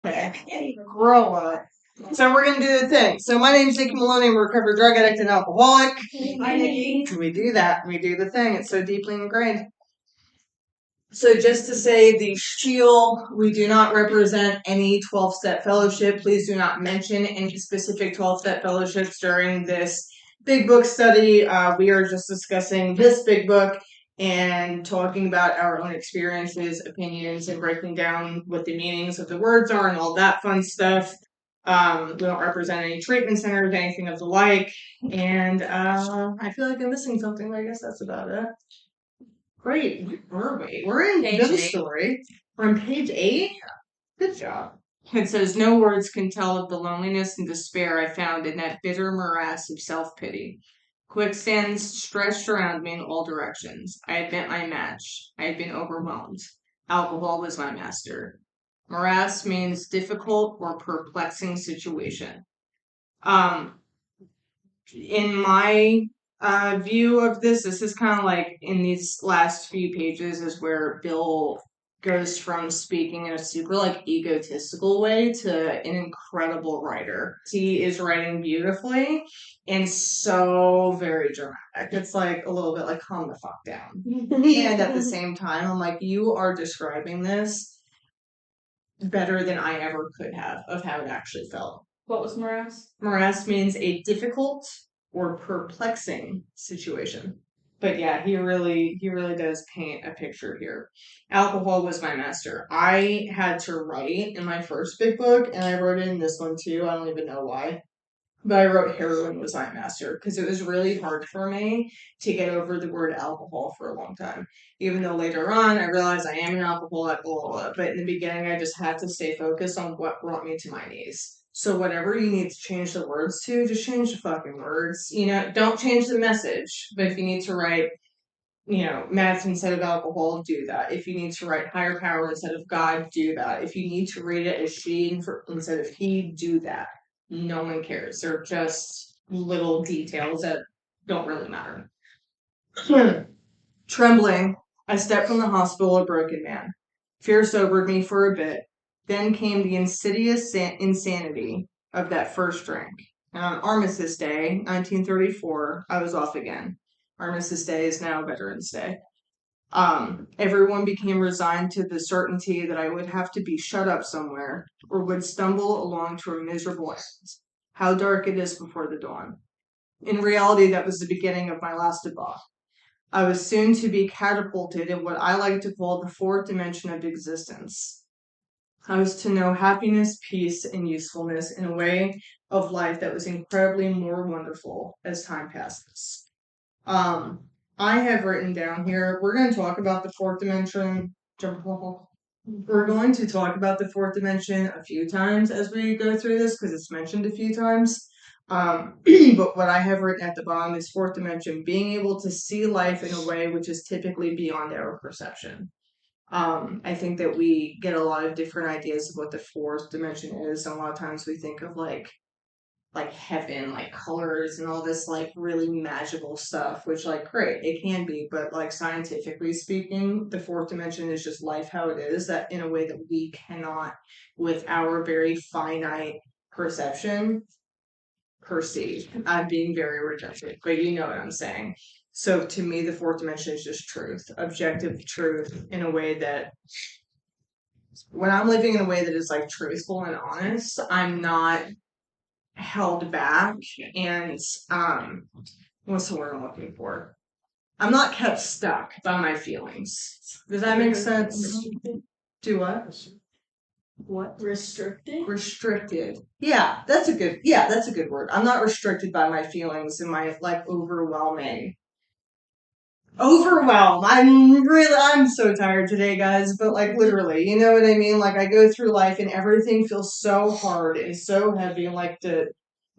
Okay. Grow up. So we're gonna do the thing. So my name's Nikki Mullowney. I'm a recovered drug addict and alcoholic. Hi, Nikki. We do that. We do the thing. It's so deeply ingrained. So just to say the spiel, we do not represent any 12-step fellowship. Please do not mention any specific 12-step fellowships during this big book study. We are just discussing this big book and talking about our own experiences, opinions, and breaking down what the meanings of the words are and all that fun stuff. We don't represent any treatment centers, anything of the like. And I feel like I'm missing something, but I guess that's about it. Great. Where are we? We're in Page the 8. story. We're on page 8. Good job. It says, no words can tell of the loneliness and despair I found in that bitter morass of self-pity. Quicksands stretched around me in all directions. I had met my match. I had been overwhelmed. Alcohol was my master. Morass means difficult or perplexing situation. In my view of this is kind of like in these last few pages is where Bill goes from speaking in a super like egotistical way to an incredible writer. He is writing beautifully and so very dramatic. It's like a little bit like calm the fuck down. And at the same time, I'm like, you are describing this better than I ever could have of how it actually felt. What was morass? Morass means a difficult or perplexing situation. But yeah, he really does paint a picture here. Alcohol was my master. I had to write in my first big book, and I wrote it in this one too. I don't even know why. But I wrote heroin was my master because it was really hard for me to get over the word alcohol for a long time. Even though later on I realized I am an alcoholic, but in the beginning I just had to stay focused on what brought me to my knees. So whatever you need to change the words to, just change the fucking words. You know, don't change the message. But if you need to write, you know, meth instead of alcohol, do that. If you need to write higher power instead of God, do that. If you need to read it as she instead of he, do that. No one cares. They're just little details that don't really matter. Trembling, I stepped from the hospital a broken man. Fear sobered me for a bit. Then came the insidious insanity of that first drink. And on Armistice Day, 1934, I was off again. Armistice Day is now Veterans Day. Everyone became resigned to the certainty that I would have to be shut up somewhere or would stumble along to a miserable end. How dark it is before the dawn. In reality, that was the beginning of my last debauch. I was soon to be catapulted in what I like to call the fourth dimension of existence. I was to know happiness, peace, and usefulness in a way of life that was incredibly more wonderful as time passes. I have written down here, we're going to talk about the fourth dimension. We're going to talk about the fourth dimension a few times as we go through this because it's mentioned a few times. But what I have written at the bottom is fourth dimension, being able to see life in a way which is typically beyond our perception. I think that we get a lot of different ideas of what the fourth dimension is, and a lot of times we think of like heaven, like colors and all this like really magical stuff, which like great, it can be, but like scientifically speaking, the fourth dimension is just life how it is, that in a way that we cannot, with our very finite perception, perceive. I'm being very redundant, but you know what I'm saying. So to me, the fourth dimension is just truth, objective truth in a way that when I'm living in a way that is like truthful and honest, I'm not held back and what's the word I'm looking for? I'm not kept stuck by my feelings. Does that make sense? Do what? What? Restricted? Restricted. Yeah, that's a good word. I'm not restricted by my feelings and my like overwhelm. I'm so tired today, guys, but like literally, you know what I mean? Like I go through life and everything feels so hard and so heavy and like the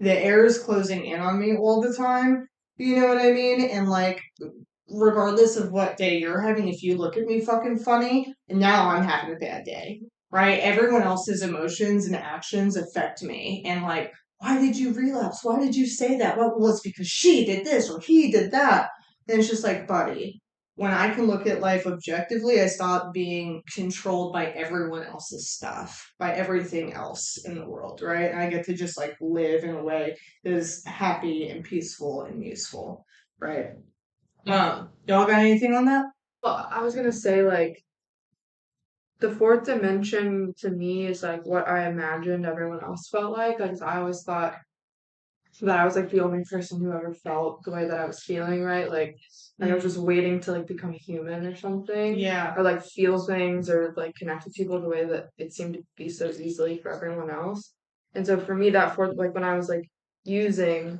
air is closing in on me all the time. You know what I mean? And like regardless of what day you're having, if you look at me fucking funny, and now I'm having a bad day. Right? Everyone else's emotions and actions affect me. And like, why did you relapse? Why did you say that? Well, it's because she did this or he did that. And it's just like, buddy, when I can look at life objectively, I stop being controlled by everyone else's stuff, by everything else in the world, right? And I get to just like live in a way that is happy and peaceful and useful, right? Y'all got anything on that? Well, I was gonna say, like, the fourth dimension to me is like what I imagined everyone else felt like. Like, I always thought that I was like the only person who ever felt the way that I was feeling, right? Like I was just waiting to like become human or something. Yeah. Or like feel things or like connect with people the way that it seemed to be so easily for everyone else. And so for me, that fourth, like when I was like using,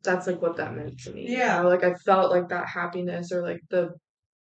that's like what that meant to me. Yeah. You know? Like I felt like that happiness or like the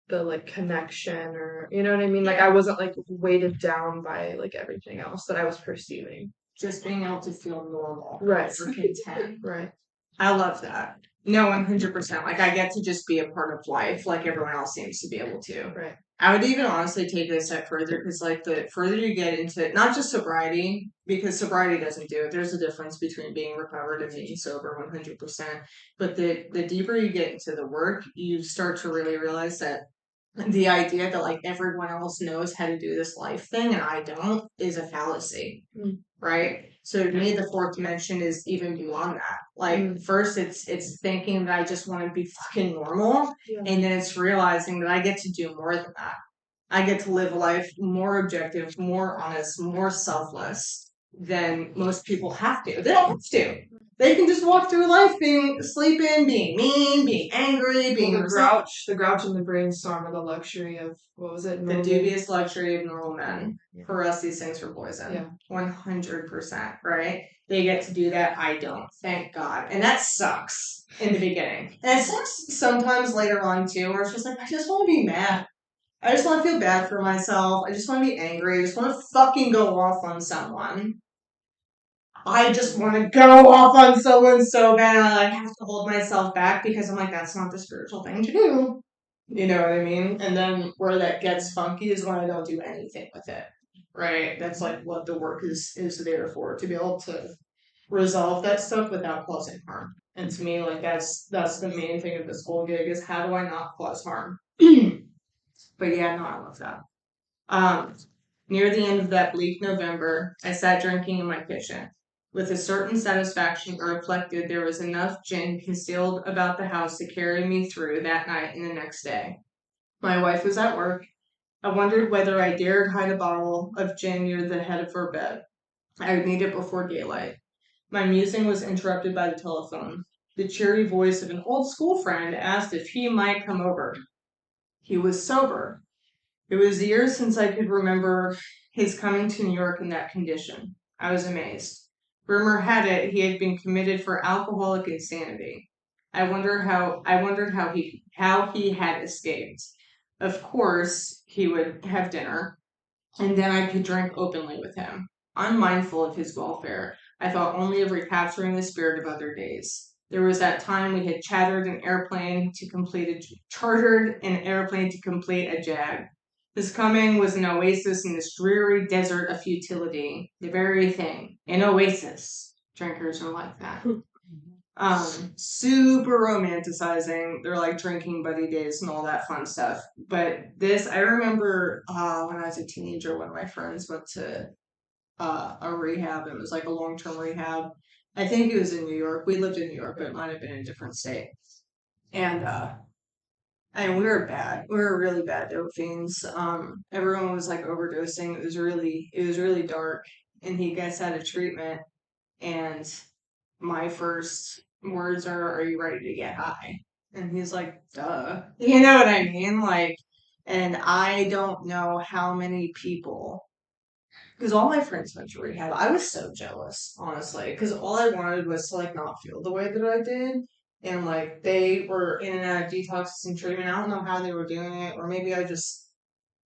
like connection or you know what I mean? Like I wasn't like weighted down by like everything else that I was perceiving. Just being able to feel normal. Right. Or content. Right. I love that. No, 100%. Like, I get to just be a part of life like everyone else seems to be able to. Right. I would even honestly take it a step further because, like, the further you get into not just sobriety, because sobriety doesn't do it. There's a difference between being recovered and being sober 100%. But the deeper you get into the work, you start to really realize that the idea that, like, everyone else knows how to do this life thing and I don't is a fallacy. Right? So to me, the fourth dimension is even beyond that. Like first, it's thinking that I just want to be fucking normal, and then it's realizing that I get to do more than that. I get to live a life more objective, more honest, more selfless than most people have to. They don't have to. They can just walk through life being sleeping, being mean, being angry, being the grouch and the brainstorm are the luxury of what was it? The dubious luxury of normal men. For us, these things are poison. Yeah. 100%, right? They get to do that. I don't. Thank God. And that sucks in the beginning. And it sucks sometimes later on, too, where it's just like, I just want to be mad. I just want to feel bad for myself. I just want to be angry. I just want to fucking go off on someone. I just want to go off on someone so bad. I have to hold myself back because I'm like, that's not the spiritual thing to do. You know what I mean? And then where that gets funky is when I don't do anything with it. Right? That's like what the work is there for, to be able to resolve that stuff without causing harm. And to me, like that's the main thing of this whole gig is how do I not cause harm? But yeah, no, I love that. Near the end of that bleak November, I sat drinking in my kitchen. With a certain satisfaction, I reflected there was enough gin concealed about the house to carry me through that night and the next day. My wife was at work. I wondered whether I dared hide a bottle of gin near the head of her bed. I would need it before daylight. My musing was interrupted by the telephone. The cheery voice of an old school friend asked if he might come over. He was sober. It was years since I could remember his coming to New York in that condition. I was amazed. Rumor had it he had been committed for alcoholic insanity. I wondered how he had escaped. Of course, he would have dinner, and then I could drink openly with him. Unmindful of his welfare, I thought only of recapturing the spirit of other days. There was that time we had chartered an airplane to complete a jag. His coming was an oasis in this dreary desert of futility. The very thing. An oasis. Drinkers are like that. Super romanticizing their like drinking buddy days and all that fun stuff. But this, I remember when I was a teenager, one of my friends went to a rehab. It was like a long-term rehab. I think it was in New York. We lived in New York, but it might have been in a different state. And we were bad. We were really bad dope fiends. Everyone was like overdosing. It was really dark. And he gets out of treatment, and my first words are you ready to get high? And he's like, duh. You know what I mean? Like, and I don't know how many people, because all my friends went to rehab. I was so jealous, honestly, because all I wanted was to like not feel the way that I did. And like they were in and out of detoxes and treatment. I don't know how they were doing it, or maybe I just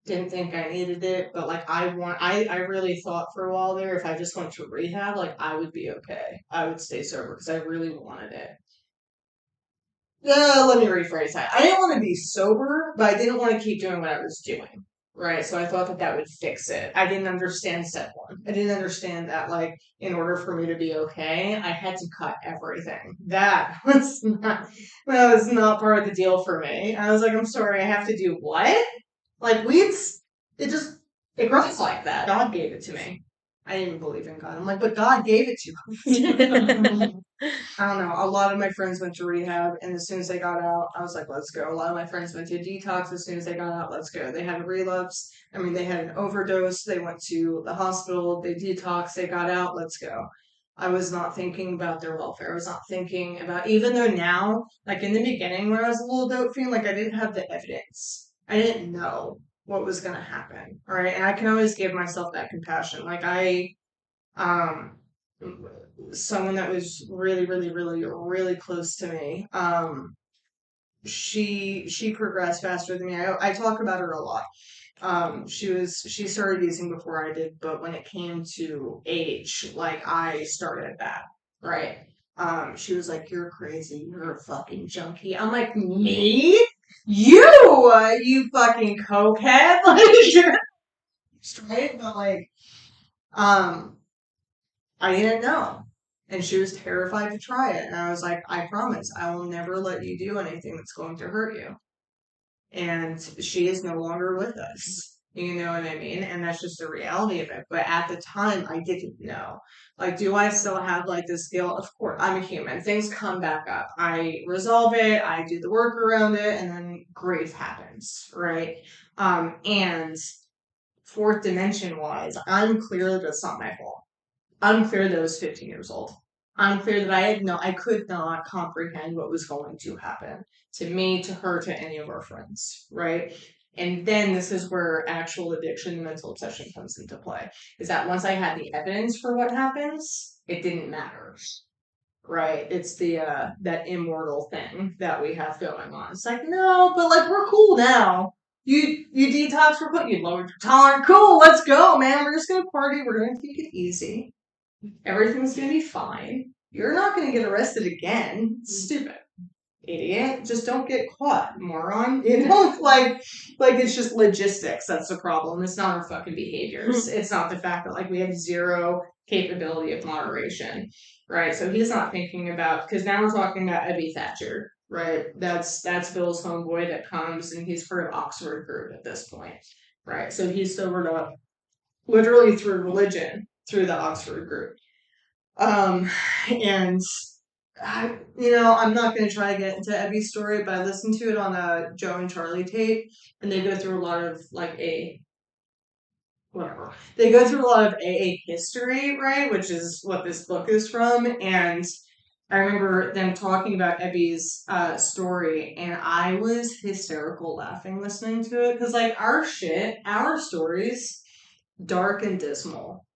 didn't think I needed it. But like I really thought for a while there, if I just went to rehab, like I would be okay. I would stay sober because I really wanted it. Let me rephrase that. I didn't want to be sober, but I didn't want to keep doing what I was doing. right? So I thought that that would fix it. I didn't understand step one. I didn't understand that, like, in order for me to be okay, I had to cut everything. That was not part of the deal for me. I was like, I'm sorry, I have to do what? Like, it grows like that. God gave it to me. I didn't believe in God. I'm like, but God gave it to me. I don't know. A lot of my friends went to rehab, and as soon as they got out, I was like, let's go. A lot of my friends went to detox as soon as they got out, let's go. They had a relapse. I mean, they had an overdose. They went to the hospital. They detoxed. They got out, let's go. I was not thinking about their welfare. I was not thinking about, even though now, like in the beginning when I was a little dope fiend, like I didn't have the evidence. I didn't know what was going to happen. All right. And I can always give myself that compassion. Like um, someone that was really, really, really, really close to me. She progressed faster than me. I talk about her a lot. She started using before I did, but when it came to age, like I started that, right? She was like, "You're crazy. You're a fucking junkie." I'm like, "Me? You fucking cokehead!" Like, you're straight, but like, um, I didn't know. And she was terrified to try it. And I was like, I promise, I will never let you do anything that's going to hurt you. And she is no longer with us. You know what I mean? And that's just the reality of it. But at the time, I didn't know. Like, do I still have like this guilt? Of course, I'm a human. Things come back up. I resolve it, I do the work around it, and then grief happens, right? And fourth dimension wise, I'm clear that it's not my fault. I'm clear that I was 15 years old. I'm clear that I could not comprehend what was going to happen to me, to her, to any of our friends, right? And then this is where actual addiction and mental obsession comes into play. Is that once I had the evidence for what happens, it didn't matter, right? It's the that immortal thing that we have going on. It's like, no, but like we're cool now. You detox, we're putting you lowered your tolerance. Cool, let's go, man. We're just gonna party. We're gonna take it easy. Everything's gonna be fine. You're not gonna get arrested again. Stupid. Idiot. Just don't get caught, moron. You know, like it's just logistics. That's the problem. It's not our fucking behaviors. It's not the fact that like we have zero capability of moderation. Right. So he's not thinking about because now we're talking about Ebby Thatcher. Right. That's Bill's homeboy that comes and he's part of Oxford group at this point. Right. So he's sobered up literally through religion, through the Oxford group. And I'm not going to try to get into Ebby's story, but I listened to it on a Joe and Charlie tape, and they go through a lot of like whatever. They go through a lot of AA history, right? Which is what this book is from, and I remember them talking about Ebby's story, and I was hysterical laughing listening to it because like our stories, dark and dismal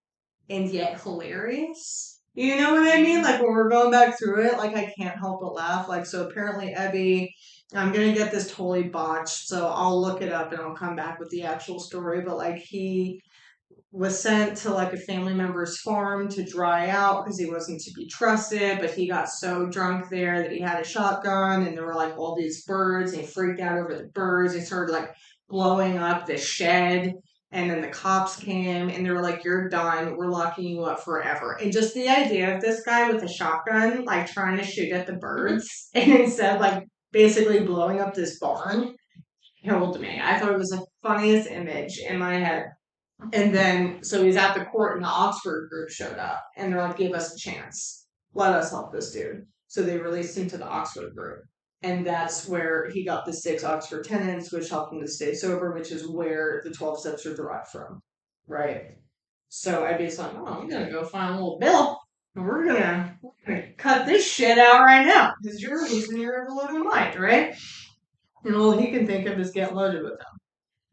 and yet hilarious. You know what I mean? Like when we're going back through it, like I can't help but laugh. Like so apparently Ebby, I'm gonna get this totally botched, so I'll look it up and I'll come back with the actual story. But like he was sent to like a family member's farm to dry out because he wasn't to be trusted, but he got so drunk there that he had a shotgun and there were like all these birds and he freaked out over the birds. He started like blowing up the shed and then the cops came and they were like, "You're done. We're locking you up forever." And just the idea of this guy with a shotgun, like trying to shoot at the birds and instead like basically blowing up this barn killed me. I thought it was the funniest image in my head. And then, so he's at the court, and the Oxford group showed up, and they're like, "Give us a chance. Let us help this dude." So they released him to the Oxford group. And that's where he got the 6 Oxford tenets, which helped him to stay sober, which is where the 12 steps are derived from. Right? So I'd be like, "Oh, I'm going to go find a little Bill, and we're gonna cut this shit out right now, because you're losing your ever-loving mind, right?" And all he can think of is get loaded with them.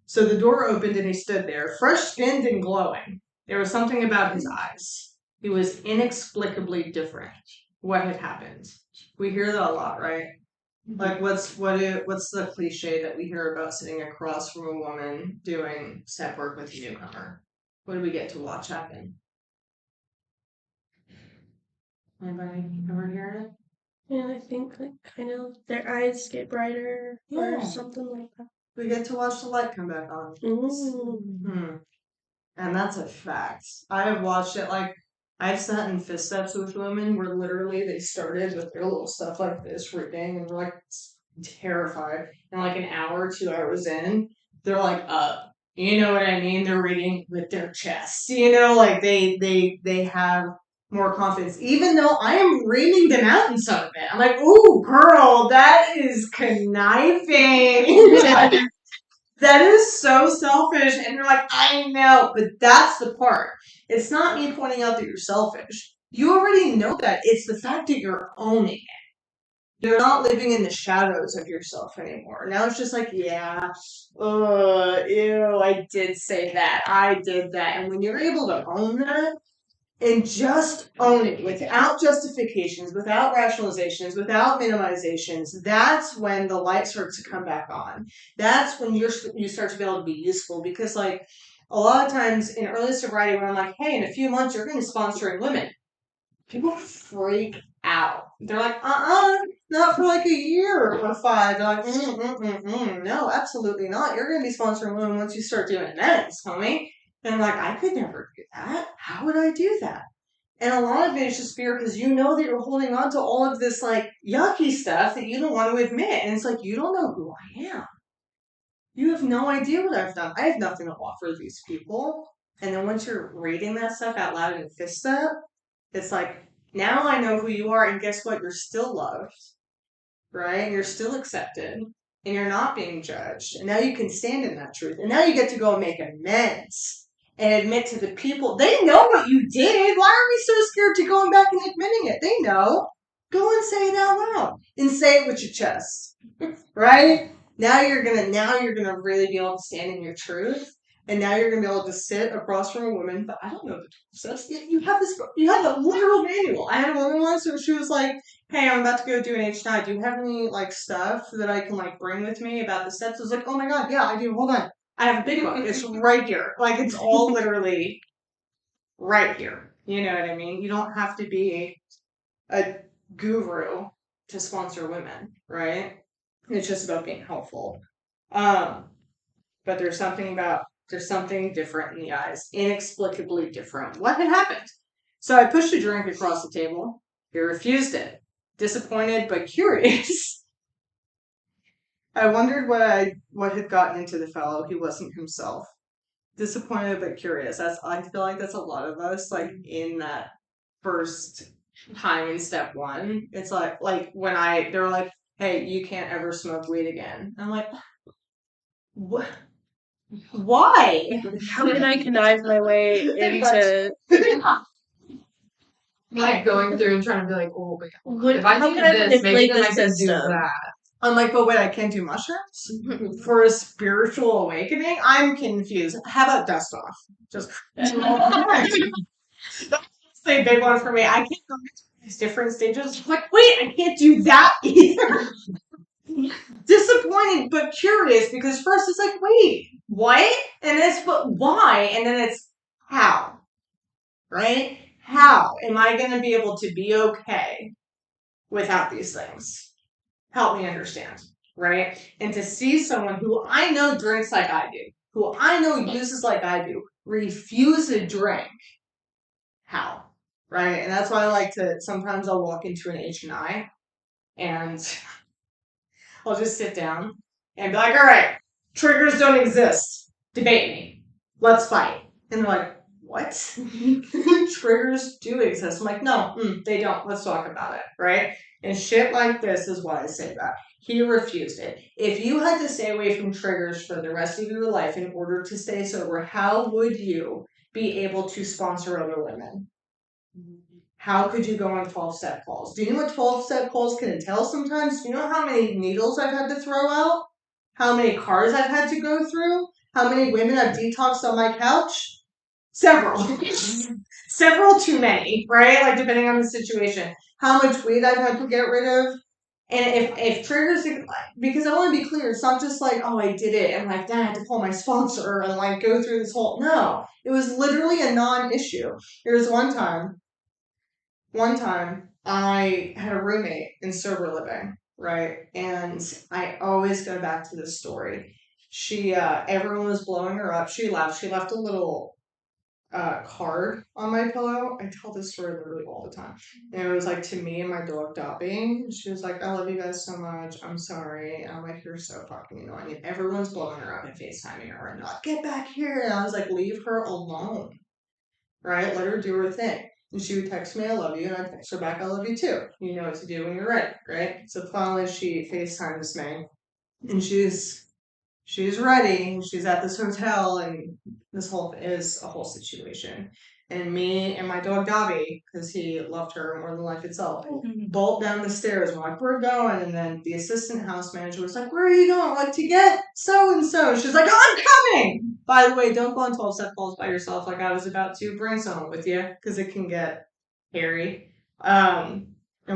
So the door opened and he stood there, fresh skinned and glowing. There was something about his eyes. He was inexplicably different. What had happened? We hear that a lot, right? Like what's the cliche that we hear about sitting across from a woman doing step work with a newcomer? What do we get to watch happen? Anybody ever hear it? And I think like kind of their eyes get brighter Yeah. or something like that. we get to watch the light come back on. Hmm. And that's a fact. I have watched it like I've sat in fist steps with women where literally they started with their little stuff like this reading and we're like terrified. And like an hour, 2 hours in, they're like up. You know what I mean? They're reading with their chest. Like they have more confidence. Even though I am reaming them out in some of it. I'm like, ooh, girl, that is conniving. That is so selfish. And you're like, I know, but that's the part. It's not me pointing out that you're selfish. You already know that. It's the fact that you're owning it. You're not living in the shadows of yourself anymore. Now it's just like, yeah, ew, I did say that. I did that. And when you're able to own that, and just own it without justifications, without rationalizations, without minimizations, that's when the light starts to come back on. That's when you start to be able to be useful. Because like a lot of times in early sobriety when I'm like, hey, in a few months you're going to be sponsoring women, people freak out. They're like, not for like a year or 5. They're like, no, absolutely not. You're going to be sponsoring women once you start doing events, homie. And I'm like, I could never do that. How would I do that? And a lot of it is just fear because you know that you're holding on to all of this like yucky stuff that you don't want to admit. And it's like, you don't know who I am. You have no idea what I've done. I have nothing to offer these people. And then once you're reading that stuff out loud in a fist step, it's like, now I know who you are. And guess what? You're still loved, right? You're still accepted. And you're not being judged. And now you can stand in that truth. And now you get to go and make amends and admit to the people. They know what you did. Why are we so scared to going back and admitting it? They know. Go and say it out loud. And say it with your chest. Right? Now you're gonna really be able to stand in your truth. And now you're gonna be able to sit across from a woman, but I don't know the steps. You have a literal manual. I had a woman once who she was like, hey, I'm about to go do an HDI. Do you have any like stuff that I can like bring with me about the steps? I was like, oh my god, yeah, I do. Hold on. I have a big book. It's right here. Like it's all literally right here. You know what I mean? You don't have to be a guru to sponsor women, right? It's just about being helpful. But there's something different in the eyes. Inexplicably different. What had happened? So I pushed a drink across the table. He refused it. Disappointed but curious. I wondered what had gotten into the fellow. He wasn't himself. Disappointed but curious. I feel like that's a lot of us, like in that first time in step 1. It's like when they're like, hey, you can't ever smoke weed again. I'm like, what? Why? How can I connive my way into? Like going through and trying to be like, oh my god, What, if I how do can I this, maybe manipulate then the I can do system? that. I'm like, but wait, I can't do mushrooms for a spiritual awakening? I'm confused. How about dust off? Just that's a big one for me. I can't go into these different stages. I'm like, wait, I can't do that either. Disappointed but curious because first it's like, wait, what? And then it's but why? And then it's how? Right? How am I going to be able to be okay without these things? Help me understand, right? And to see someone who I know drinks like I do, who I know uses like I do, refuse a drink. How? Right? And that's why I like to, sometimes I'll walk into an H&I and I'll just sit down and be like, all right, triggers don't exist. Debate me. Let's fight. And they're like, what? Triggers do exist. I'm like, no, they don't. Let's talk about it, right? And shit like this is why I say that. He refused it. If you had to stay away from triggers for the rest of your life in order to stay sober, how would you be able to sponsor other women? How could you go on 12-step calls? Do you know what 12-step calls can entail sometimes? Do you know how many needles I've had to throw out? How many cars I've had to go through? How many women I've detoxed on my couch? Several. Several too many, right? Like, depending on the situation. How much weed I've had to get rid of. And if triggers, because I want to be clear, it's not just like, oh, I did it, and like, then I had to call my sponsor and like go through this whole, no. It was literally a non-issue. There was one time, I had a roommate in sober living, right? And I always go back to this story. She everyone was blowing her up. She left. She left a little card on my pillow. I tell this story literally all the time. And it was like to me and my dog Dobby. She was like, I love you guys so much. I'm sorry. And I'm like, you're so fucking annoying. And everyone's blowing her up and FaceTiming her and like, get back here. And I was like, leave her alone. Right? Let her do her thing. And she would text me, I love you, and I'd text her back, I love you too. You know what to do when you're ready, right? So finally she FaceTimes me and she's ready. She's at this hotel, and this whole is a whole situation. And me and my dog Dobby, because he loved her more than life itself, bolt down the stairs. We're like, we're going. And then the assistant house manager was like, where are you going? Like, to get so and so. She's like, I'm coming. By the way, don't go on 12-step calls by yourself like I was about to. Bring someone with you because it can get hairy. And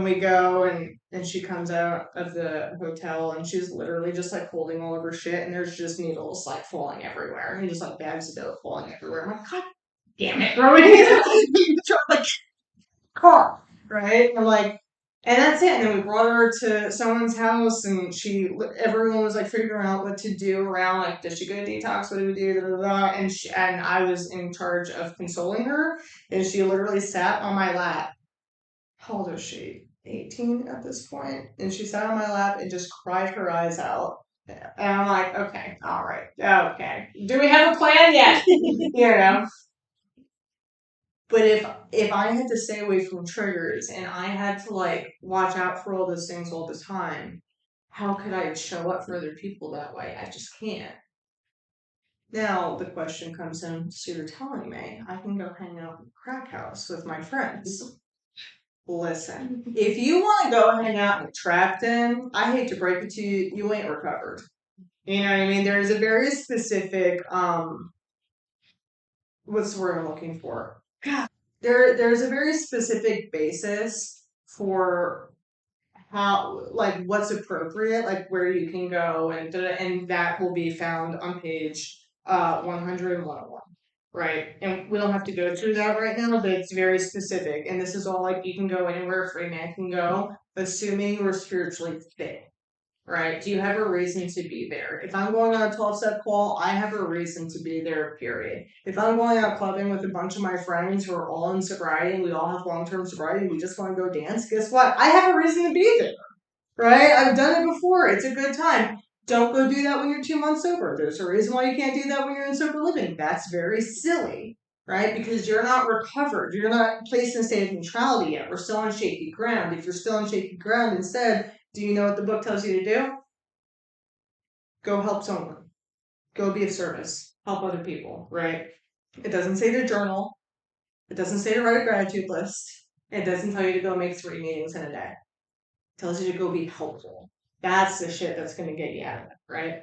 we go, and she comes out of the hotel, and she's literally just like holding all of her shit, and there's just needles like falling everywhere, and just like bags of dope falling everywhere. I'm like, God damn it, bro! Like, car, right? I'm like, and that's it. And then we brought her to someone's house, and everyone was like figuring out what to do around, like, does she go to detox? What do we do? Da, da, da. And I was in charge of consoling her, and she literally sat on my lap. How old is she? 18 at this point. And she sat on my lap and just cried her eyes out. And I'm like, okay, all right, okay. Do we have a plan yet? You know? But if I had to stay away from triggers and I had to like watch out for all those things all the time, how could I show up for other people that way? I just can't. Now the question comes in, so you're telling me I can go hang out in the crack house with my friends. Listen, if you want to go hang out in Trapton, I hate to break it to you, you ain't recovered. You know what I mean? There's a very specific, what's the word I'm looking for? There's a very specific basis for how, like, what's appropriate, like where you can go, and that will be found on page 100 and 101. Right, and we don't have to go through that right now, but it's very specific, and this is all like you can go anywhere a free man can go, assuming you're spiritually fit. Right? Do you have a reason to be there? If I'm going on a 12-step call, I have a reason to be there, period. If I'm going out clubbing with a bunch of my friends who are all in sobriety and we all have long-term sobriety and we just want to go dance, guess what? I have a reason to be there. Right? I've done it before. It's a good time. Don't go do that when you're 2 months sober. There's a reason why you can't do that when you're in sober living. That's very silly, right? Because you're not recovered. You're not placed in a state of neutrality yet. We're still on shaky ground. If you're still on shaky ground, instead, do you know what the book tells you to do? Go help someone. Go be of service. Help other people, right? It doesn't say to journal. It doesn't say to write a gratitude list. It doesn't tell you to go make 3 meetings in a day. It tells you to go be helpful. That's the shit that's going to get you out of it, right?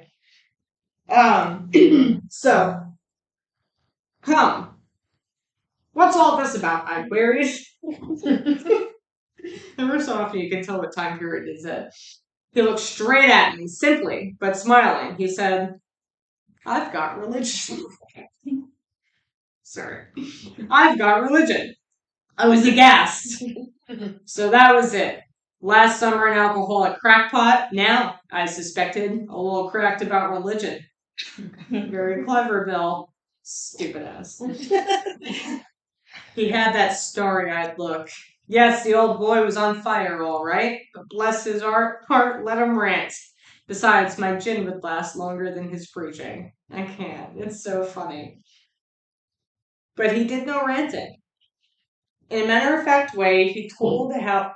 So, what's all this about? I'm worried. Ever so often you can tell what time period it is in. He looked straight at me, simply, but smiling. He said, I've got religion. Sorry. I've got religion. I was aghast. So that was it. Last summer an alcoholic crackpot. Now, I suspected, a little cracked about religion. Very clever, Bill. Stupid ass. He had that starry-eyed look. Yes, the old boy was on fire, all right, but bless his heart, let him rant. Besides, my gin would last longer than his preaching. I can't. It's so funny. But he did no ranting. In a matter-of-fact way, he told how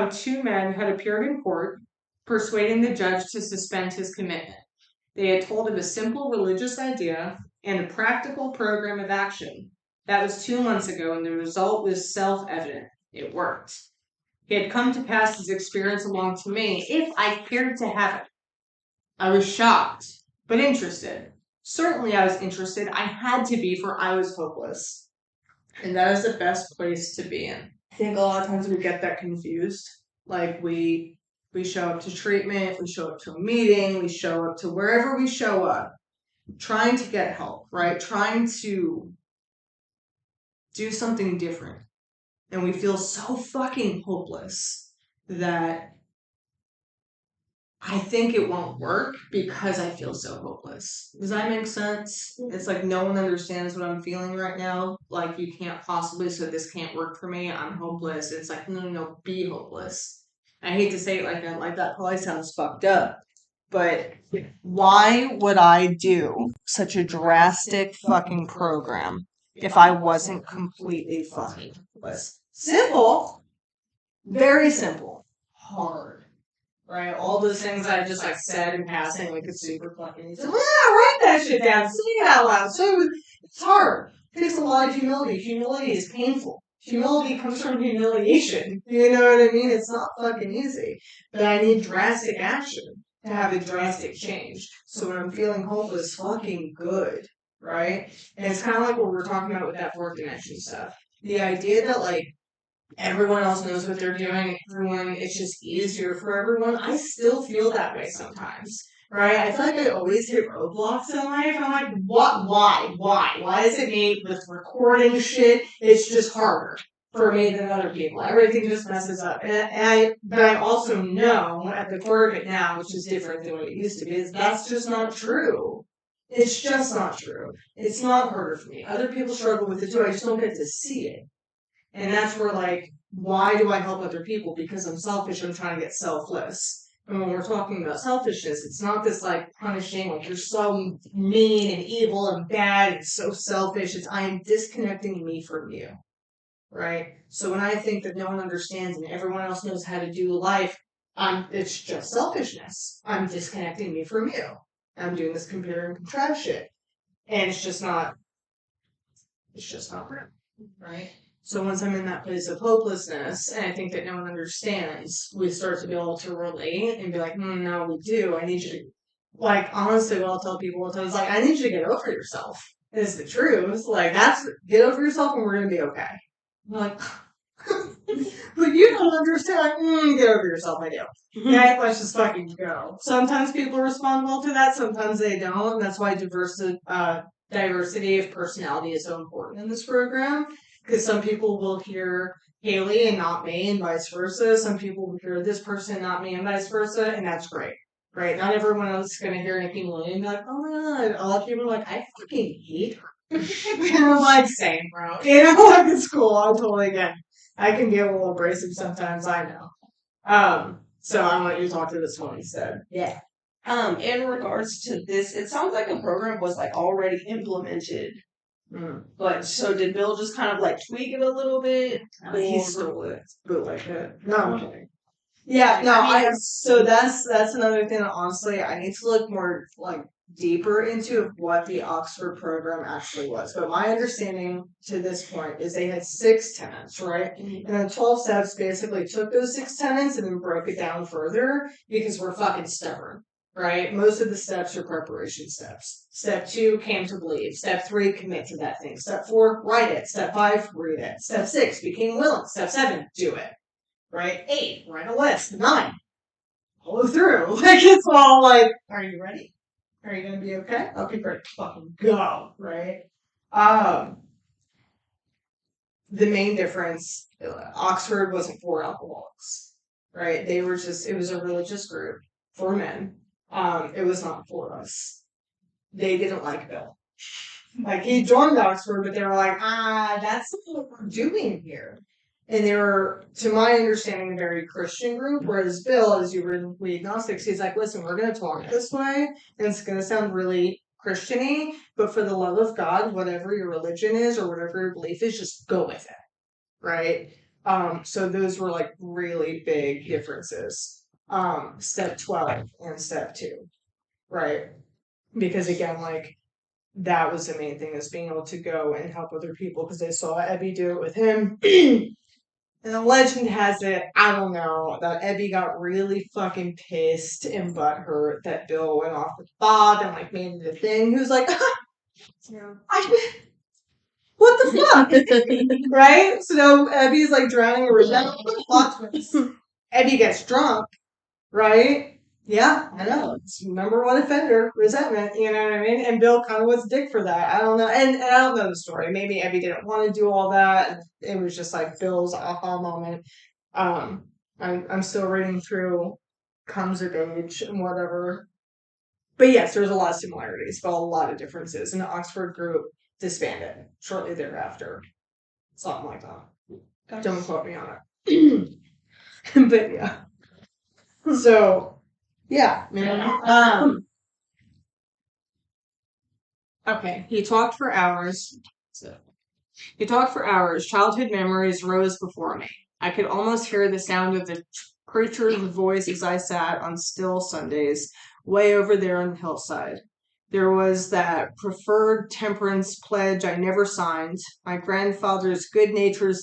2 men had appeared in court, persuading the judge to suspend his commitment. They had told him a simple religious idea and a practical program of action. That was 2 months ago, and the result was self-evident. It worked. He had come to pass his experience along to me, if I cared to have it. I was shocked, but interested. Certainly I was interested. I had to be, for I was hopeless. And that is the best place to be in. I think a lot of times we get that confused. Like we show up to treatment, we show up to a meeting, we show up to wherever we show up, trying to get help, right? Trying to do something different. And we feel so fucking hopeless that I think it won't work because I feel so hopeless. Does that make sense? It's like no one understands what I'm feeling right now. Like you can't possibly, so this can't work for me. I'm hopeless. It's like, no, no, no, be hopeless. I hate to say it like that. Like that probably sounds fucked up. But why would I do such a drastic fucking program if I wasn't completely fucking hopeless? Simple. Very simple. Hard. Right? All those things I just like said in passing, like it's super fucking easy. Yeah, write that shit down, sing it out loud. So it's hard. It takes a lot of humility. Humility is painful. Humility comes from humiliation. You know what I mean? It's not fucking easy. But I need drastic action to have a drastic change. So when I'm feeling hopeless, fucking good. Right? And it's kind of like what we're talking about with that fourth dimension stuff. The idea that like everyone else knows what they're doing, it's just easier for everyone. I still feel that way sometimes, right? I feel like I always hit roadblocks in life. I'm like, what? Why is it me with recording shit? It's just harder for me than other people. Everything just messes up. But I also know at the core of it now, which is different than what it used to be, is that's just not true. It's just not true. It's not harder for me. Other people struggle with it too. I just don't get to see it. And that's where, like, why do I help other people? Because I'm selfish, I'm trying to get selfless. And when we're talking about selfishness, it's not this, like, punishing, like, you're so mean and evil and bad and so selfish. It's, I am disconnecting me from you, right? So when I think that no one understands and everyone else knows how to do life, it's just selfishness. I'm disconnecting me from you. I'm doing this compare and contrast shit. And it's just not real, right? So once I'm in that place of hopelessness, and I think that no one understands, we start to be able to relate and be like, no, we do. I need you to, like, honestly, what I'll tell people all the time is like, I need you to get over yourself. Is the truth. Like, get over yourself and we're going to be okay. I'm like, but you don't understand. Get over yourself, I do. Okay, let's just fucking go. Sometimes people respond well to that, sometimes they don't. And that's why diversity of personality is so important in this program. Because some people will hear Haley and not me, and vice versa. Some people will hear this person, not me, and vice versa, and that's great. Right? Not everyone else is going to hear Nikki Mullowney and be like, oh my god. A lot of people are like, I fucking hate her. And I'm like, same, bro. You know, like, it's cool. I totally get it. I can be a little abrasive sometimes, I know. So I want you to talk to this one instead. Yeah. In regards to this, it sounds like a program was like already implemented. But so did Bill just kind of like tweak it a little bit? He stole it, bootleg it. No, I'm kidding. Yeah, no, so that's another thing that honestly I need to look more like deeper into what the Oxford program actually was. But my understanding to this point is they had 6 tenets, right? And then 12 steps basically took those 6 tenets and then broke it down further because we're fucking stubborn. Right? Most of the steps are preparation steps. Step 2, came to believe. Step 3, commit to that thing. Step 4, write it. Step 5, read it. Step 6, became willing. Step 7, do it. Right? 8, write a list. 9, follow through. Like, it's all like, are you ready? Are you going to be okay? Okay, great. Fucking go. Right? The main difference, Oxford wasn't for alcoholics. Right? They were just, it was a religious group for men. It was not for us. They didn't like Bill. Like, he joined Oxford, but they were like, that's not what we're doing here. And they were, to my understanding, a very Christian group, whereas Bill, as you were in We Agnostics, he's like, listen, we're going to talk this way, and it's going to sound really Christian-y, but for the love of God, whatever your religion is or whatever your belief is, just go with it. Right? So those were like really big differences. Step 12 and step 2, right? Because again, like, that was the main thing, is being able to go and help other people, because they saw Ebby do it with him. And the legend has it, I don't know, that Ebby got really fucking pissed and butthurt that Bill went off with Bob and like made it a thing. He was like, what the fuck? Right? So Ebby's like drowning in resentment. Plot twist. Ebby gets drunk, right? Yeah, I know. It's number one offender, resentment, you know what I mean? And Bill kind of was a dick for that. I don't know. And I don't know the story. Maybe Ebby didn't want to do all that. It was just like Bill's aha moment. I'm still reading through comes of age and whatever. But yes, there's a lot of similarities, but a lot of differences. And the Oxford group disbanded shortly thereafter. Something like that. Don't quote me on it. But yeah. So, yeah, man. Okay, he talked for hours. He talked for hours. Childhood memories rose before me. I could almost hear the sound of the preacher's voice as I sat on still Sundays, way over there on the hillside. There was that preferred temperance pledge I never signed, my grandfather's good-natured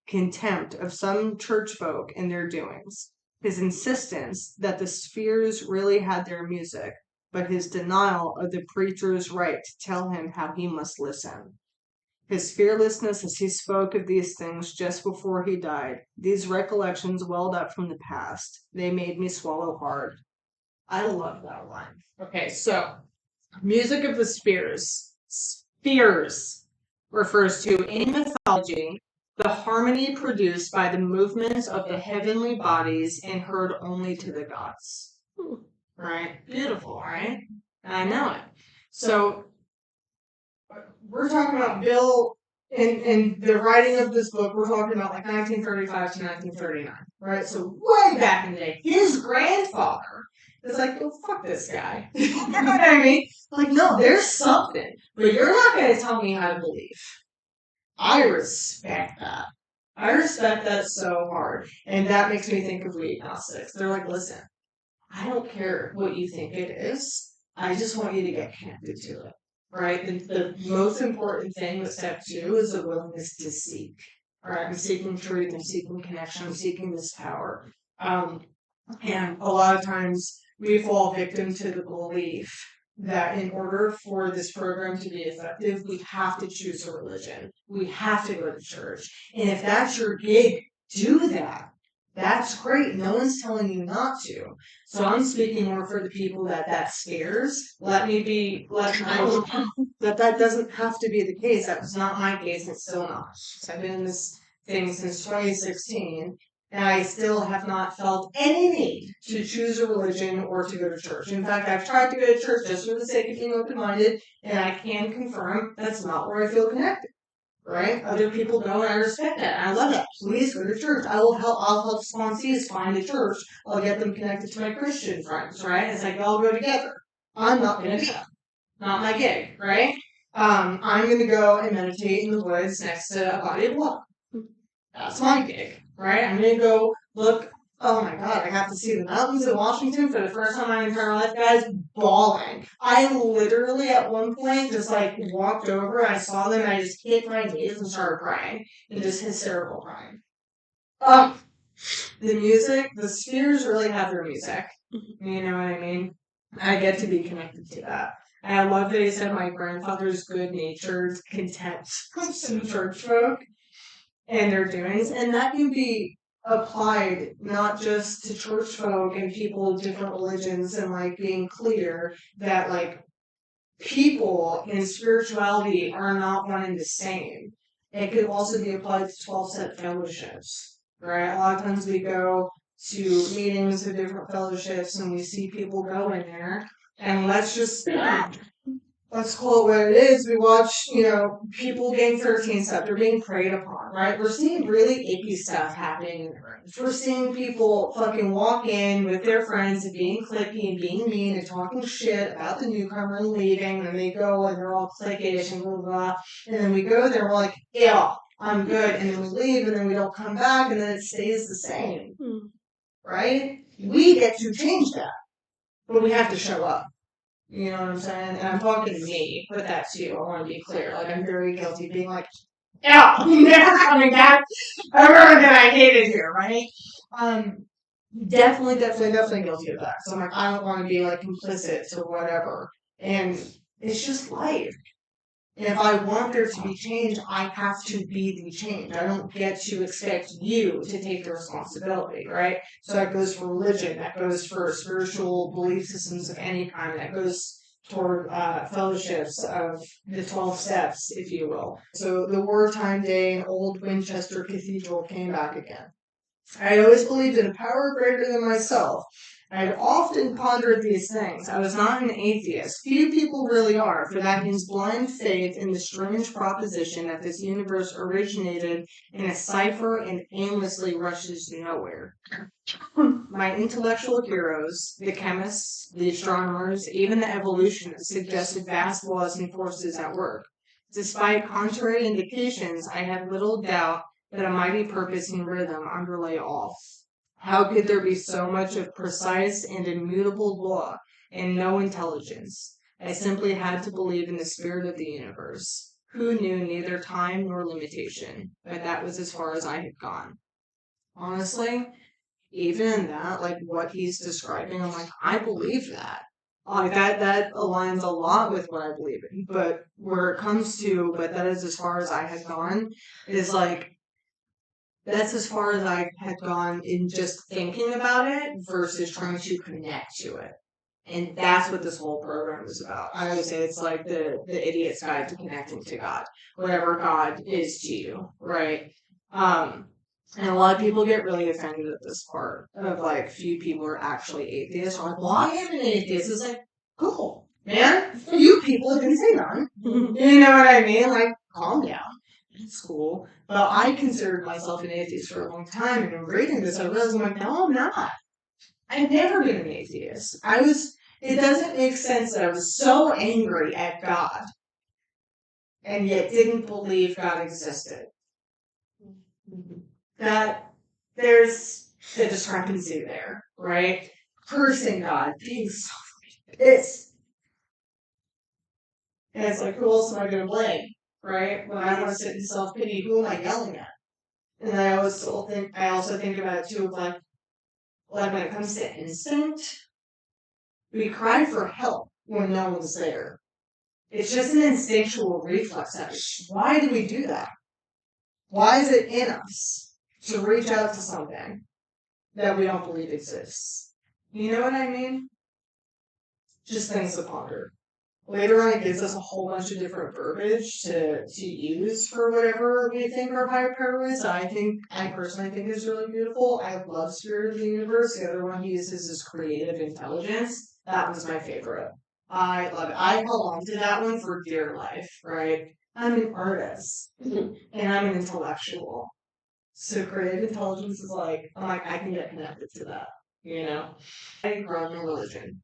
contempt of some church folk and their doings, his insistence that the spheres really had their music, but his denial of the preacher's right to tell him how he must listen. His fearlessness as he spoke of these things just before he died. These recollections welled up from the past. They made me swallow hard. I love that line. Okay, so music of the spheres. Spheres refers to, in mythology, the harmony produced by the movements of the heavenly bodies and heard only to the gods. Right? Beautiful, right? I know it. So, we're talking about Bill in the writing of this book, we're talking about like 1935 to 1939, right? So way back in the day, his grandfather is like, oh, fuck this guy. You know what I mean? Like, no, there's something, but you're not going to tell me how to believe. I respect that. I respect that so hard. And that makes me think of the agnostics. They're like, listen, I don't care what you think it is. I just want you to get connected to it. Right? The most important thing with step 2 is a willingness to seek. Right? I'm seeking truth, I'm seeking connection, I'm seeking this power. And a lot of times we fall victim to the belief that in order for this program to be effective, we have to choose a religion. We have to go to church. And if that's your gig, do that. That's great. No one's telling you not to. So I'm speaking more for the people that scares. Let me know that doesn't have to be the case. That was not my case. It's still not. So I've been in this thing since 2016, and I still have not felt any need to choose a religion or to go to church. In fact, I've tried to go to church just for the sake of being open-minded, and I can confirm that's not where I feel connected. Right? Other people go, and I respect that. I love that. Please go to church. I'll help sponsees find a church. I'll get them connected to my Christian friends, right? It's like, y'all go together. I'm not going to do that. Not my gig, right? I'm going to go and meditate in the woods next to a body of water. That's my gig, right? I'm going to go look. Oh my God, I got to see the mountains in Washington for the first time in my entire life, guys, bawling. I literally at one point just like walked over, I saw them, and I just hit my knees and started crying. And just hysterical crying. The music, the spheres really have their music. You know what I mean? I get to be connected to that. And I love that he said my grandfather's good-natured contempt of some church folk and their doings. And that can be applied not just to church folk and people of different religions, and like being clear that like people in spirituality are not one and the same. It could also be applied to 12-step fellowships, right? A lot of times we go to meetings of different fellowships and we see people go in there, and let's call it what it is. We watch, people getting 13 step. They're being preyed upon, right? We're seeing really icky stuff happening in the rooms. We're seeing people fucking walk in with their friends and being cliquey and being mean and talking shit about the newcomer and leaving. And they go and they're all cliquish and blah, blah, blah. And then we go there and we're like, yeah, I'm good. And then we leave and then we don't come back and then it stays the same. Right? We get to change that. But we have to show up. You know what I'm saying? And I'm talking to me with that too. I want to be clear. Like, I'm very guilty of being like, yeah, I'm never coming back. Everyone that I hated here, right? Definitely guilty of that. So I'm like, I don't want to be like complicit to whatever. And it's just life. And if I want there to be change, I have to be the change. I don't get to expect you to take the responsibility, right? So that goes for religion, that goes for spiritual belief systems of any kind, that goes toward fellowships of the 12 steps, if you will. So the wartime day in old Winchester Cathedral came back again. I always believed in a power greater than myself. I had often pondered these things. I was not an atheist. Few people really are, for that means blind faith in the strange proposition that this universe originated in a cipher and aimlessly rushes nowhere. My intellectual heroes, the chemists, the astronomers, even the evolutionists, suggested vast laws and forces at work. Despite contrary indications, I had little doubt that a mighty purpose and rhythm underlay all. How could there be so much of precise and immutable law and no intelligence? I simply had to believe in the spirit of the universe, who knew neither time nor limitation, but that was as far as I had gone. Honestly, even in that, like what he's describing, I'm like, I believe that. Like that aligns a lot with what I believe in. But where it comes to, but that is as far as I had gone, is like that's as far as I had gone in just thinking about it versus trying to connect to it. And that's what this whole program is about. I always say it's like the idiot's guide to connecting to God, whatever God is to you, right? And a lot of people get really offended at this part of like few people are actually atheists. Or like, well, I am an atheist. It's like, cool, man. Few people can say none. You know what I mean? Like, calm down. It's cool. But I considered myself an atheist for a long time, and in reading this, I realized I'm like, no, I'm not. I've never been an atheist. It doesn't make sense that I was so angry at God and yet didn't believe God existed. That there's a discrepancy there, right? Cursing God, being so pissed. And it's like, who else am I going to blame, right? When I want to sit in self-pity, who am I yelling at? And I also think about it too, of like when it comes to instinct, we cry for help when no one's there. It's just an instinctual reflex. Why do we do that? Why is it in us to reach out to something that we don't believe exists? You know what I mean? Just things to ponder. Later on, it gives us a whole bunch of different verbiage to use for whatever we think our higher power is. I personally think is really beautiful. I love Spirit of the Universe. The other one he uses is Creative Intelligence. That was my favorite. I love it. I held on to that one for dear life, right? I'm an artist and I'm an intellectual. So creative intelligence is like, I'm like, I can get connected to that, you know? I grew up in religion.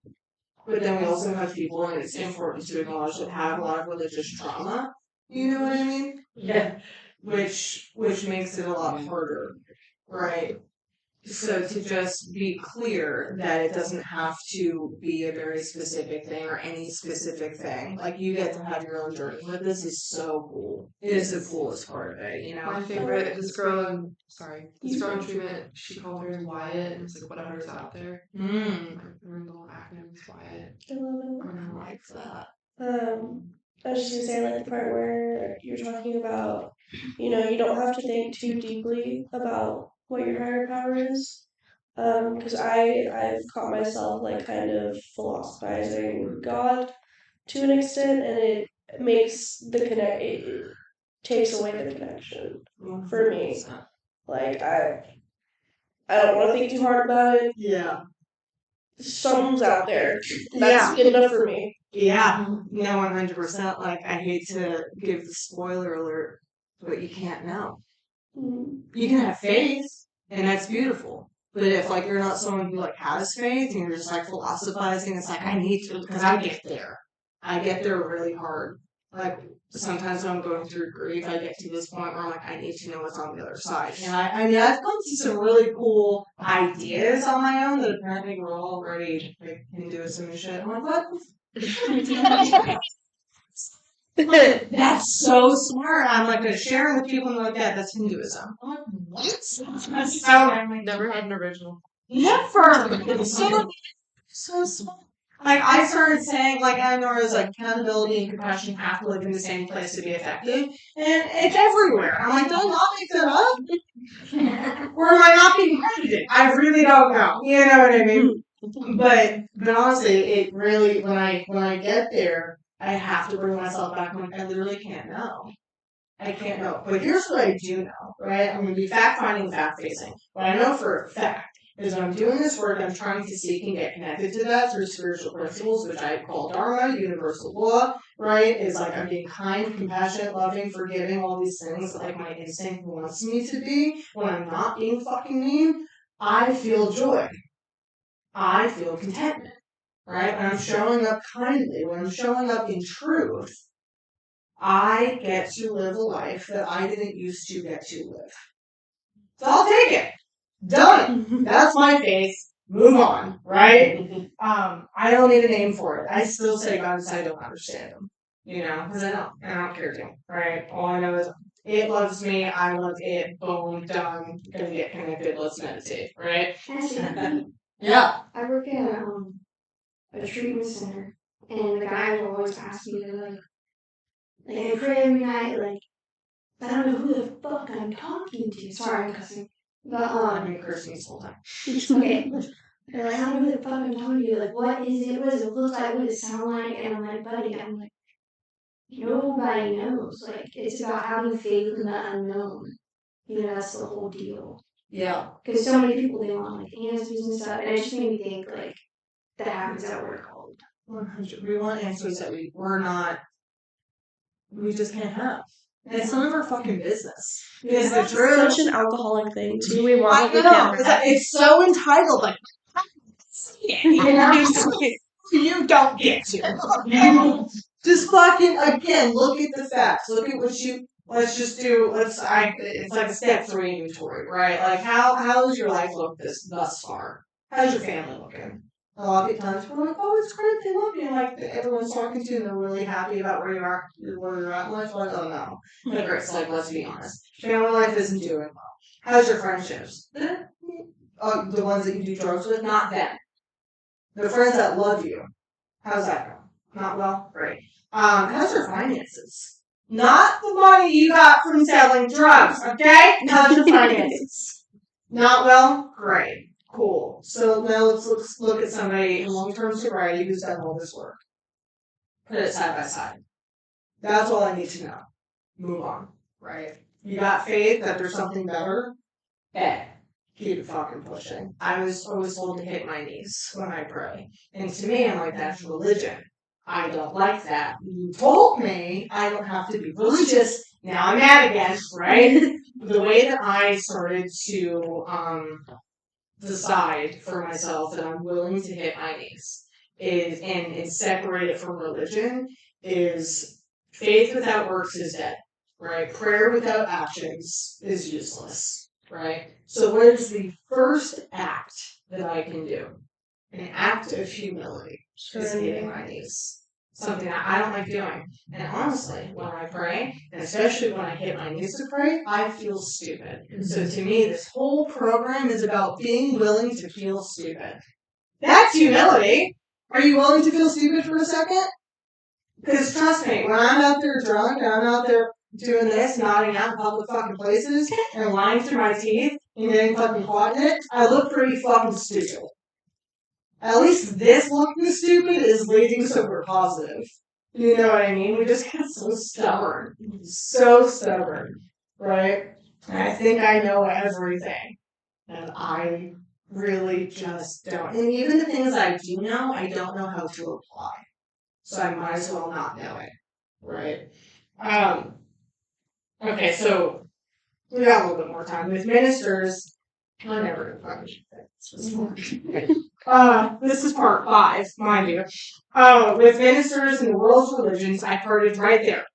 But then we also have people, and it's important to acknowledge that have a lot of religious trauma. You know what I mean? Yeah. Which makes it a lot harder, right? So to just be clear that it doesn't have to be a very specific thing or any specific thing. Like you get to have your own journey with this is so cool. It is the coolest part of it, you know? My favorite, this girl in treatment, she called her Wyatt, and it's like whatever's out there. Her little acronym is Wyatt. I love I like that. it. I was just gonna say, like the part where you're talking about, you don't have to think too deeply about what your higher power is. Because I've caught myself like kind of philosophizing God to an extent, and it makes it takes away the connection for me. Like I don't want to think too hard about it. Yeah. Someone's out there. That's good enough for me. Yeah. No, 100%. Like, I hate to give the spoiler alert, but you can't know. You can have faith, and that's beautiful. But if, like, you're not someone who, like, has faith, and you're just, like, philosophizing, it's like, I need to, because I get there. I get there really hard. Like, sometimes when I'm going through grief, I get to this point where I'm like, I need to know what's on the other side. And I mean, I've come to some really cool ideas on my own that apparently we're already like Hinduism and shit. I'm like, what? That's so smart. I'm like, gonna share it with people and like that. That's Hinduism. I'm like, what? So I'm like, Never had an original. never. It's so smart. Like I started saying, like I know it's like accountability and compassion have to live in the same place to be effective, and it's everywhere. I'm like, do I not make that up, or am I not being credited? I really don't know. You know what I mean? But honestly, it really when I get there, I have to bring myself back. I'm like, I literally can't know. I can't know. But here's what I do know, right? I'm going to be fact-finding, fact-facing. What I know for a fact is when I'm doing this work, I'm trying to seek and get connected to that through spiritual principles, which I call Dharma, universal law, right? It's like I'm being kind, compassionate, loving, forgiving, all these things that like my instinct wants me to be. When I'm not being fucking mean, I feel joy. I feel contentment, right? When I'm showing up kindly, when I'm showing up in truth, I get to live a life that I didn't used to get to live. So I'll take it. Done. That's my faith. Move on, right? I don't need a name for it. I still say God because I don't understand him. You know, because I don't care to, right? All I know is it loves me, I love it, boom, done, gonna get connected, let's meditate, right? Yeah. I work at a treatment center, and the guys will always ask me to like I pray every night, like I don't know who the fuck I'm talking to. Sorry, I'm cussing, but I'm gonna curse me this whole time. okay. They're like, I don't know who the fuck I'm talking to. Like, what is it? What does it look like? What does it sound like? And I'm like, buddy, I'm like, nobody knows. Like, it's about having faith in the unknown. You know, that's the whole deal. Yeah. Because so many people, they want like answers and stuff, and it just made me think like that happens at work all the time. 100. We want answers that we just can't have. And it's none of our fucking business. It's the truth. Such an alcoholic thing too. We want I what we know. can't have. It's so entitled. Like, you don't get to. Just fucking again. Look at the facts. Look at what you. Let's just do. It's like a step 3 inventory, right? Like how's your life look thus far? How's your family looking? A lot of times we're like, oh, it's great. They love you. Like everyone's talking to you, and they're really happy about where you're at in life. Like, oh no, like, Chris, like let's be honest, family life isn't doing well. How's your friendships? The ones that you do drugs with, not them. The friends that love you. How's that going? Not well? Great. How's your finances? Not the money you got from selling drugs, okay? How's your finances? Not well? Great. Cool. So now let's look at somebody in long-term sobriety who's done all this work. Put it side by side. That's all I need to know. Move on. Right? You got faith that there's something better? Keep fucking pushing. I was always told to hit my knees when I pray. And to me, I'm like, that's religion. I don't like that. You told me I don't have to be religious. Now I'm mad again, right? The way that I started to decide for myself that I'm willing to hit my knees is and separate it from religion is faith without works is dead, right? Prayer without actions is useless, right? So what is the first act that I can do? An act of humility is hitting my knees. Something that I don't like doing. And honestly, when I pray, and especially when I hit my knees to pray, I feel stupid. So to me, this whole program is about being willing to feel stupid. That's humility. Are you willing to feel stupid for a second? Because trust me, when I'm out there drunk and I'm out there doing this, nodding out in public fucking places, and lying through my teeth, and getting fucking caught in it, I look pretty fucking stupid. At least this looking stupid is leading somewhere positive. You know what I mean? We just get so stubborn. So stubborn. Right? And I think I know everything. And I really just don't. And even the things I do know, I don't know how to apply. So I might as well not know it. Right? Okay, so we got a little bit more time. With ministers, I never fucking this is part 5, mind you. With ministers and the world's religions, I parted right there.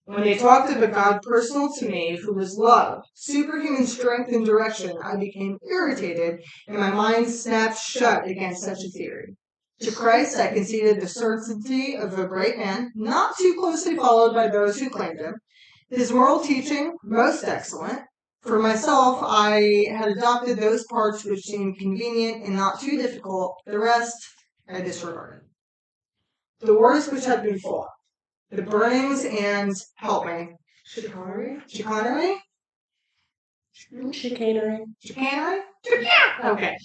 When they talked of a God personal to me, who was love, superhuman strength and direction, I became irritated, and my mind snapped shut against such a theory. To Christ, I conceded the certainty of a great man, not too closely followed by those who claimed him. His moral teaching, most excellent. For myself, I had adopted those parts which seemed convenient and not too difficult. The rest, I disregarded. The words which had been fought, the burnings and, help me, chicanery? Chicanery? Okay.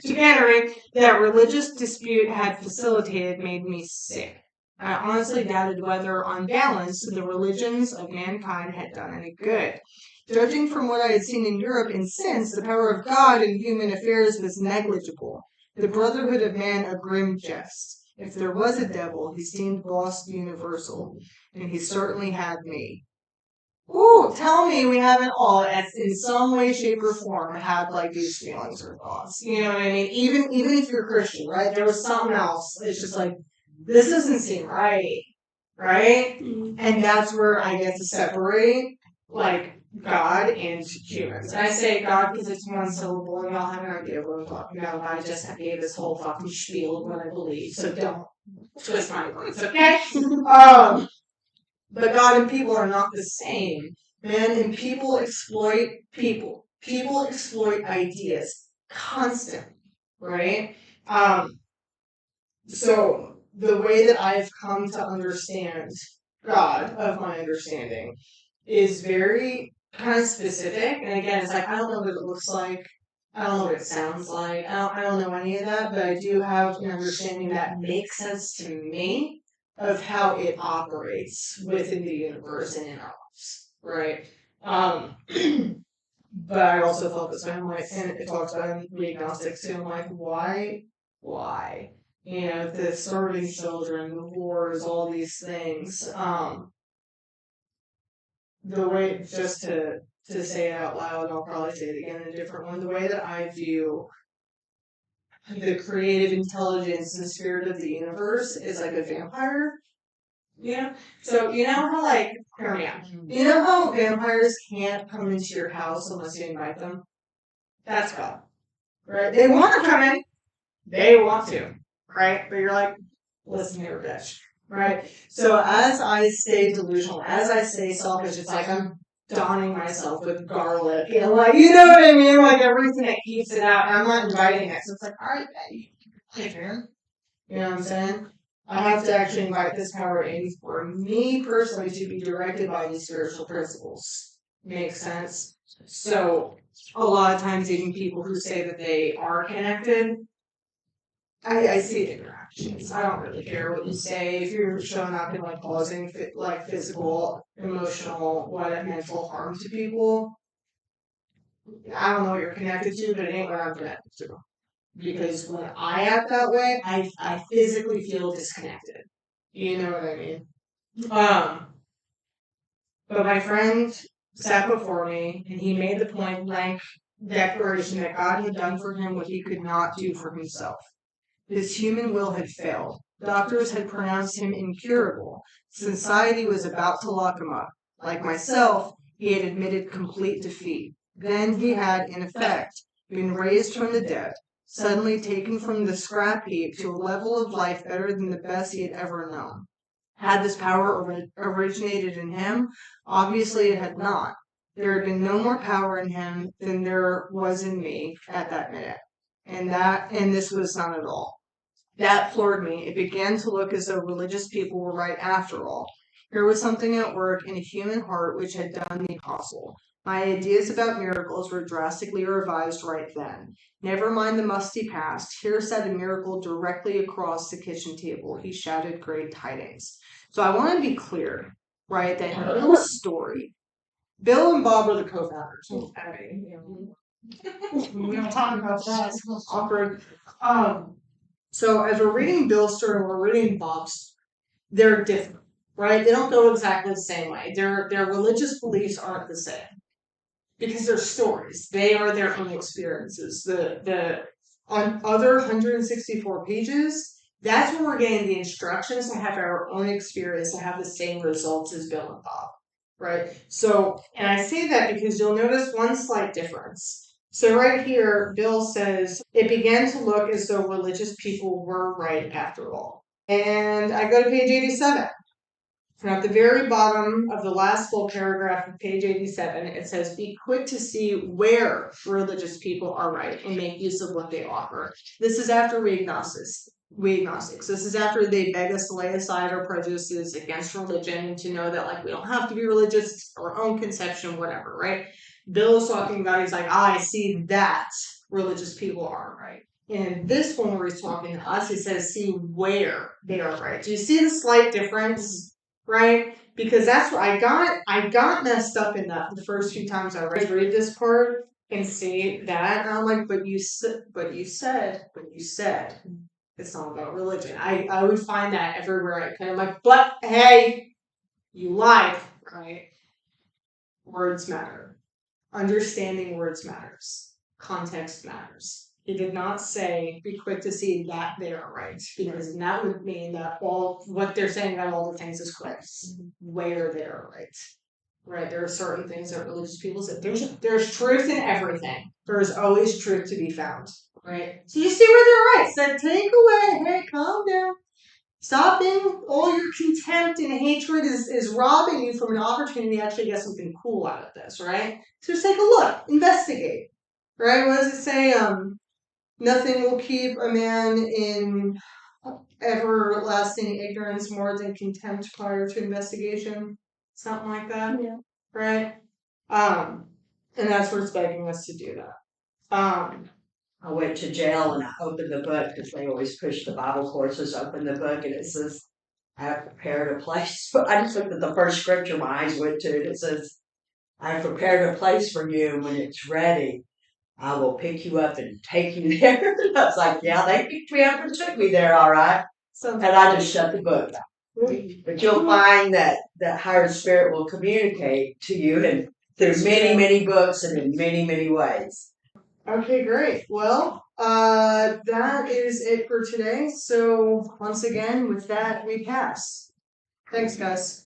Chicanery that religious dispute had facilitated made me sick. I honestly doubted whether, on balance, the religions of mankind had done any good. Judging from what I had seen in Europe and since, the power of God in human affairs was negligible. The brotherhood of man a grim jest. If there was a devil, he seemed boss universal, and he certainly had me. Ooh, tell me we haven't all, in some way, shape, or form, had like these feelings or thoughts. You know what I mean? Even if you're Christian, right? There was something else. It's just like, this doesn't seem right, right? And that's where I get to separate like God and humans. And I say God because it's one syllable, and y'all have an idea what I'm talking about. I just gave this whole fucking spiel of what I believe, so don't twist my words, okay? But God and people are not the same. Man and people exploit people. People exploit ideas constantly, right? So the way that I've come to understand God, of my understanding, is very kind of specific. And again, it's like, I don't know what it looks like. I don't know what it sounds like. I don't know any of that, but I do have an understanding that makes sense to me of how it operates within the universe and in our lives, right? But I also felt this way. I'm like, and it talks about the agnostics too. I'm like, why? You know, the starving children, the wars, all these things. The way, just to say it out loud, and I'll probably say it again in a different one, the way that I view the creative intelligence and spirit of the universe is like a vampire. Yeah. So you know how like, hear me out. You know how vampires can't come into your house unless you invite them? That's God. Right? They want to come in. They want to. Right? But you're like, listen here, bitch. Right? So as I stay delusional, as I stay selfish, it's like I'm donning myself with garlic and like, you know what I mean? Like everything that keeps it out. And I'm not inviting it. So it's like, all right, Betty. Hey, man. You know what I'm saying? I have to actually invite this power in for me personally to be directed by these spiritual principles. Makes sense? So a lot of times even people who say that they are connected, I see the interactions. I don't really care what you say. If you're showing up and like causing like physical, emotional, mental harm to people, I don't know what you're connected to, but it ain't what I'm connected to. Because when I act that way, I physically feel disconnected. You know what I mean? But my friend sat before me, and he made the point blank declaration that God had done for him what he could not do for himself. His human will had failed. Doctors had pronounced him incurable. Society was about to lock him up. Like myself, he had admitted complete defeat. Then he had, in effect, been raised from the dead, suddenly taken from the scrap heap to a level of life better than the best he had ever known. Had this power originated in him? Obviously it had not. There had been no more power in him than there was in me at that minute. And this was not at all. That floored me. It began to look as though religious people were right after all. Here was something at work in a human heart which had done the impossible. My ideas about miracles were drastically revised right then. Never mind the musty past. Here sat a miracle directly across the kitchen table. He shouted great tidings. So I want to be clear, right, that in Bill's story, Bill and Bob are the co-founders. We don't talk about that. It's awkward. So as we're reading Bill's story and we're reading Bob's, they're different, right? They don't go exactly the same way. Their religious beliefs aren't the same because they're stories. They are their own experiences. The on other 164 pages, that's where we're getting the instructions to have our own experience to have the same results as Bill and Bob, right? So, and I say that because you'll notice one slight difference. So right here, Bill says, it began to look as though religious people were right after all. And I go to page 87. And at the very bottom of the last full paragraph of page 87, it says, be quick to see where religious people are right and make use of what they offer. This is after we agnostics. This is after they beg us to lay aside our prejudices against religion and to know that like we don't have to be religious, it's our own conception, whatever, right? Bill's talking about, he's like, I see that religious people aren't right. And this one where he's talking to us, he says, see where they are right. Do you see the slight difference? Right? Because that's what I got messed up in that the first few times I read this part and see that. And I'm like, but you said. It's not about religion. I would find that everywhere I could. I'm like, but hey, you lied, right? Words matter. Understanding words matters. Context matters. He did not say, be quick to see that they are right, because that would mean that all what they're saying about all the things is correct, where they are right. Right, there are certain things that religious people say. There's truth in everything. There's always truth to be found. Right? So you see where they're right. Said, take away, hey, calm down. Stop being all your contempt and hatred is robbing you from an opportunity to actually get something cool out of this, right? So just take a look, investigate. Right? What does it say? Nothing will keep a man in everlasting ignorance more than contempt prior to investigation. Something like that. Yeah. Right? And that's what it's begging us to do that. I went to jail and I opened the book because they always push the Bible courses. Open the book and it says, I have prepared a place. I just looked at the first scripture my eyes went to and it says, I have prepared a place for you, and when it's ready, I will pick you up and take you there. And I was like, yeah, they picked me up and took me there, all right. And I just shut the book down. But you'll find that that higher spirit will communicate to you and through many, many books and in many, many ways. Okay, great. Well, that is it for today. So once again, with that, we pass. Thanks, guys.